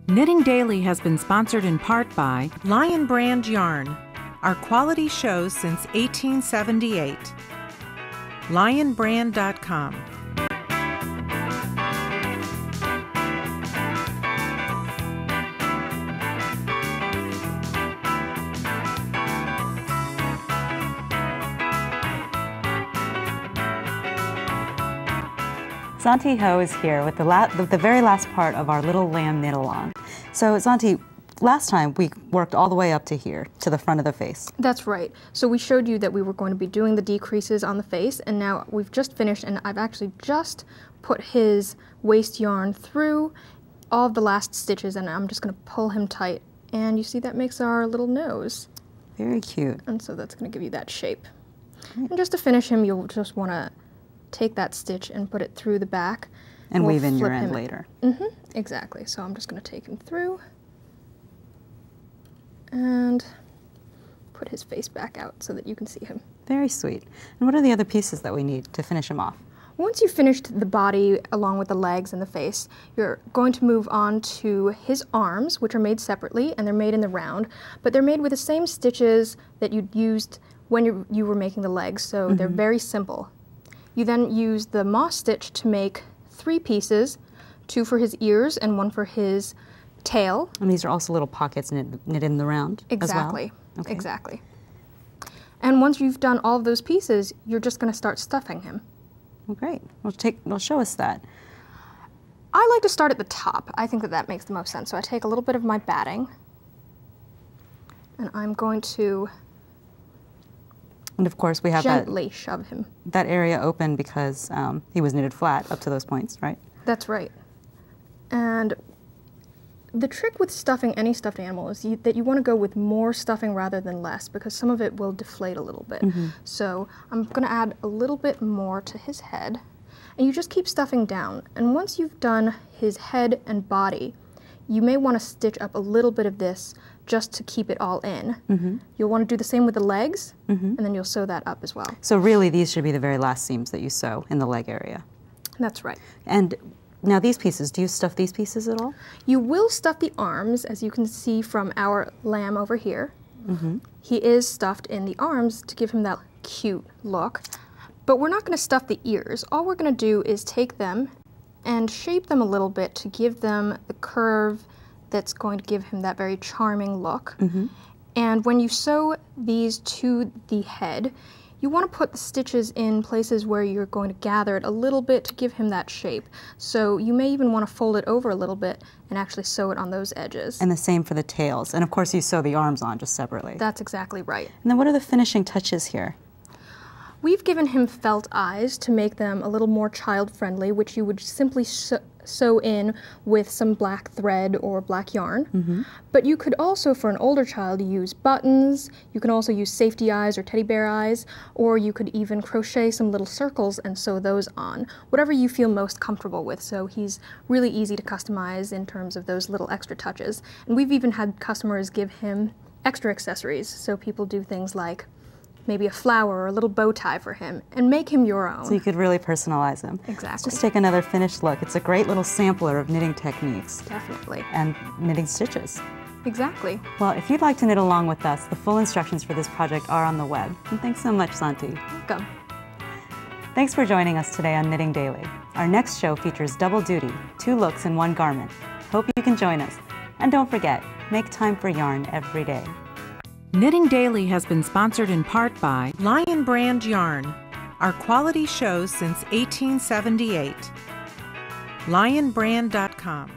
Knitting Daily has been sponsored in part by Lion Brand Yarn, our quality shows since 1878. LionBrand.com. Zontee Ho is here with the very last part of our little lamb knit-along. So Zontee, last time we worked all the way up to here, to the front of the face. That's right. So we showed you that we were going to be doing the decreases on the face, and now we've just finished, and I've actually just put his waist yarn through all of the last stitches, and I'm just going to pull him tight. And you see that makes our little nose. Very cute. And so that's going to give you that shape. Great. And just to finish him, you'll just want to take that stitch and put it through the back. And weave in your end later. Exactly. So I'm just going to take him through and put his face back out so that you can see him. Very sweet. And what are the other pieces that we need to finish him off? Once you've finished the body along with the legs and the face, you're going to move on to his arms, which are made separately, and they're made in the round, but they're made with the same stitches that you'd used when you were making the legs, so they're very simple. You then use the moss stitch to make 3 pieces, 2 for his ears and 1 for his tail. And these are also little pockets knit in the round exactly, as well? Okay. Exactly. And once you've done all of those pieces, you're just going to start stuffing him. Well, great. Well, show us that. I like to start at the top. I think that makes the most sense. So I take a little bit of my batting, and I'm going to and of course we have gently shove him. That area open because he was knitted flat up to those points, right? That's right. And the trick with stuffing any stuffed animal is that you want to go with more stuffing rather than less, because some of it will deflate a little bit. So I'm going to add a little bit more to his head, and you just keep stuffing down. And once you've done his head and body, you may want to stitch up a little bit of this just to keep it all in. You'll want to do the same with the legs, and then you'll sew that up as well. So really these should be the very last seams that you sew in the leg area. That's right. And now these pieces, do you stuff these pieces at all? You will stuff the arms, as you can see from our lamb over here. He is stuffed in the arms to give him that cute look. But we're not going to stuff the ears. All we're going to do is take them and shape them a little bit to give them the curve that's going to give him that very charming look. And when you sew these to the head, you want to put the stitches in places where you're going to gather it a little bit to give him that shape. So you may even want to fold it over a little bit and actually sew it on those edges. And the same for the tails. And of course you sew the arms on just separately. That's exactly right. And then what are the finishing touches here? We've given him felt eyes to make them a little more child-friendly, which you would simply sew in with some black thread or black yarn. But you could also, for an older child, use buttons. You can also use safety eyes or teddy bear eyes, or you could even crochet some little circles and sew those on. Whatever you feel most comfortable with. So he's really easy to customize in terms of those little extra touches. And we've even had customers give him extra accessories. So people do things like maybe a flower or a little bow tie for him, and make him your own. So you could really personalize him. Exactly. Let's just take another finished look. It's a great little sampler of knitting techniques. Definitely. And knitting stitches. Exactly. Well, if you'd like to knit along with us, the full instructions for this project are on the web. And thanks so much, Zontee. Welcome. Thanks for joining us today on Knitting Daily. Our next show features double duty, 2 looks in 1 garment. Hope you can join us. And don't forget, make time for yarn every day. Knitting Daily has been sponsored in part by Lion Brand Yarn, our quality shows since 1878. LionBrand.com.